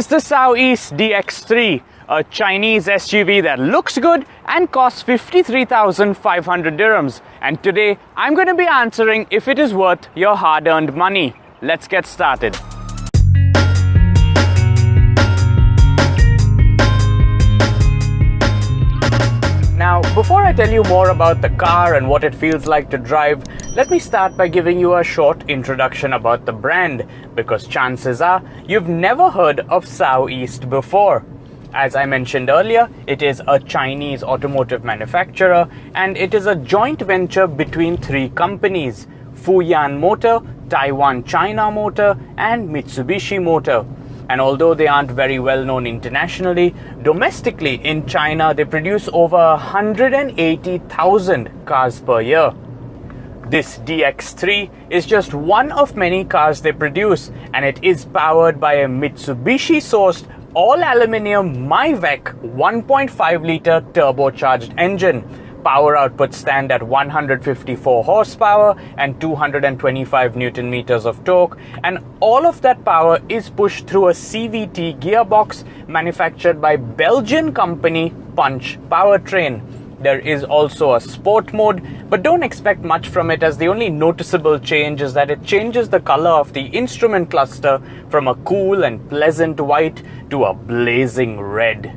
is the Soueast DX3, a Chinese SUV that looks good and costs 53,500 dirhams. And today, I'm going to be answering if it is worth your hard-earned money. Let's get started. Now, before I tell you more about the car and what it feels like to drive, let me start by giving you a short introduction about the brand, because chances are you've never heard of Soueast before. As I mentioned earlier, it is a Chinese automotive manufacturer and it is a joint venture between three companies: Fuyan Motor, Taiwan China Motor and Mitsubishi Motor. And although they aren't very well known internationally, domestically in China they produce over 180,000 cars per year. This DX3 is just one of many cars they produce, and it is powered by a Mitsubishi-sourced all-aluminium MyVec 1.5-litre turbocharged engine. Power outputs stand at 154 horsepower and 225 Newton meters of torque, and all of that power is pushed through a CVT gearbox manufactured by Belgian company Punch Powertrain. There is also a sport mode, but don't expect much from it, as the only noticeable change is that it changes the color of the instrument cluster from a cool and pleasant white to a blazing red.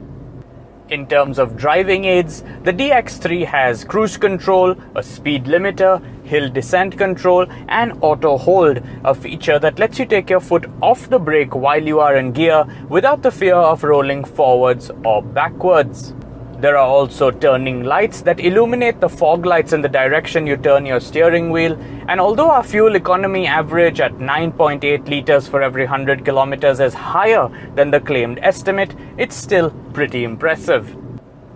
In terms of driving aids, the DX3 has cruise control, a speed limiter, hill descent control and auto hold, a feature that lets you take your foot off the brake while you are in gear without the fear of rolling forwards or backwards. There are also turning lights that illuminate the fog lights in the direction you turn your steering wheel, and although our fuel economy average at 9.8 litres for every 100 kilometers is higher than the claimed estimate, it's still pretty impressive.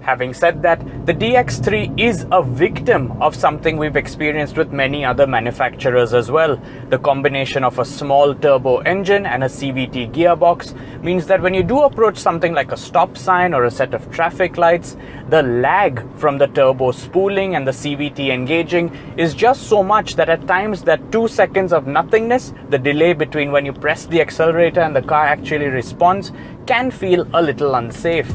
Having said that, the DX3 is a victim of something we've experienced with many other manufacturers as well. The combination of a small turbo engine and a CVT gearbox means that when you do approach something like a stop sign or a set of traffic lights, the lag from the turbo spooling and the CVT engaging is just so much that at times that 2 seconds of nothingness, the delay between when you press the accelerator and the car actually responds, can feel a little unsafe.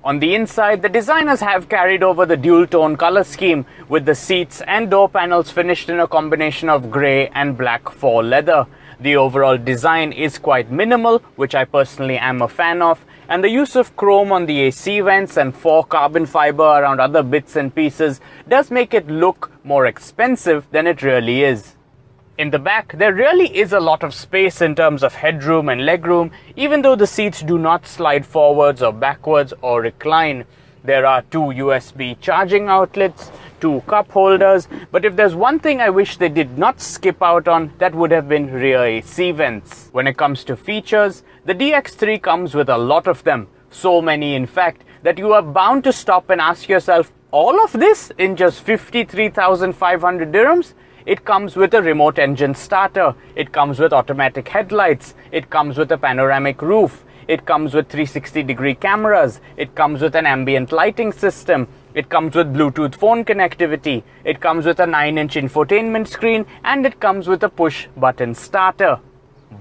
On the inside, the designers have carried over the dual-tone color scheme, with the seats and door panels finished in a combination of grey and black faux leather. The overall design is quite minimal, which I personally am a fan of, and the use of chrome on the AC vents and 4 carbon fiber around other bits and pieces does make it look more expensive than it really is. In the back, there really is a lot of space in terms of headroom and legroom, even though the seats do not slide forwards or backwards or recline. There are 2 USB charging outlets, 2 cup holders, but if there's one thing I wish they did not skip out on, that would have been rear AC vents. When it comes to features, the DX3 comes with a lot of them. So many, in fact, that you are bound to stop and ask yourself, all of this in just 53,500 dirhams? It comes with a remote engine starter, it comes with automatic headlights, it comes with a panoramic roof, it comes with 360-degree cameras, it comes with an ambient lighting system, it comes with Bluetooth phone connectivity, it comes with a 9-inch infotainment screen, and it comes with a push-button starter.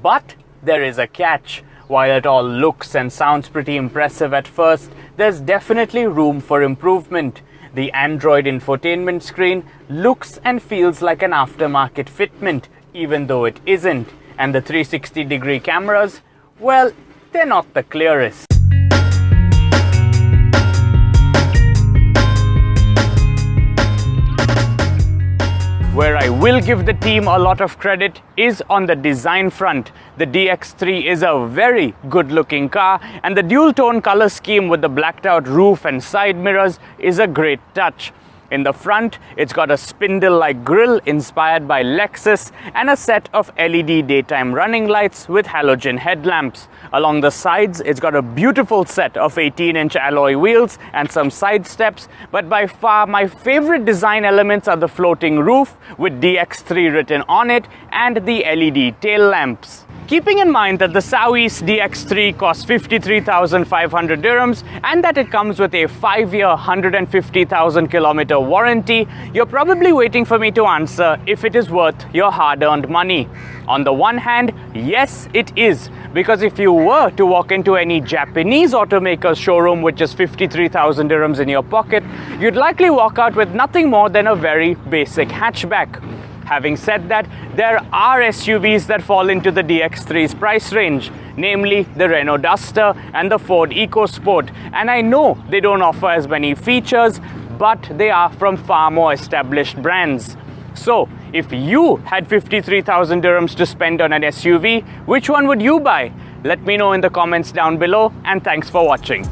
But there is a catch. While it all looks and sounds pretty impressive at first, there's definitely room for improvement. The Android infotainment screen looks and feels like an aftermarket fitment, even though it isn't. And the 360-degree cameras, well, they're not the clearest. Where I will give the team a lot of credit is on the design front. The DX3 is a very good-looking car, and the dual-tone color scheme with the blacked-out roof and side mirrors is a great touch. In the front, it's got a spindle-like grille inspired by Lexus and a set of LED daytime running lights with halogen headlamps. Along the sides, it's got a beautiful set of 18-inch alloy wheels and some side steps, but by far my favorite design elements are the floating roof with DX3 written on it and the LED tail lamps. Keeping in mind that the Soueast DX3 costs 53,500 dirhams and that it comes with a 5-year, 150,000 kilometer warranty, you're probably waiting for me to answer if it is worth your hard-earned money. On the one hand, yes, it is. Because if you were to walk into any Japanese automaker's showroom with just 53,000 dirhams in your pocket, you'd likely walk out with nothing more than a very basic hatchback. Having said that, there are SUVs that fall into the DX3's price range, namely the Renault Duster and the Ford EcoSport. And I know they don't offer as many features, but they are from far more established brands. So, if you had 53,000 dirhams to spend on an SUV, which one would you buy? Let me know in the comments down below, and thanks for watching.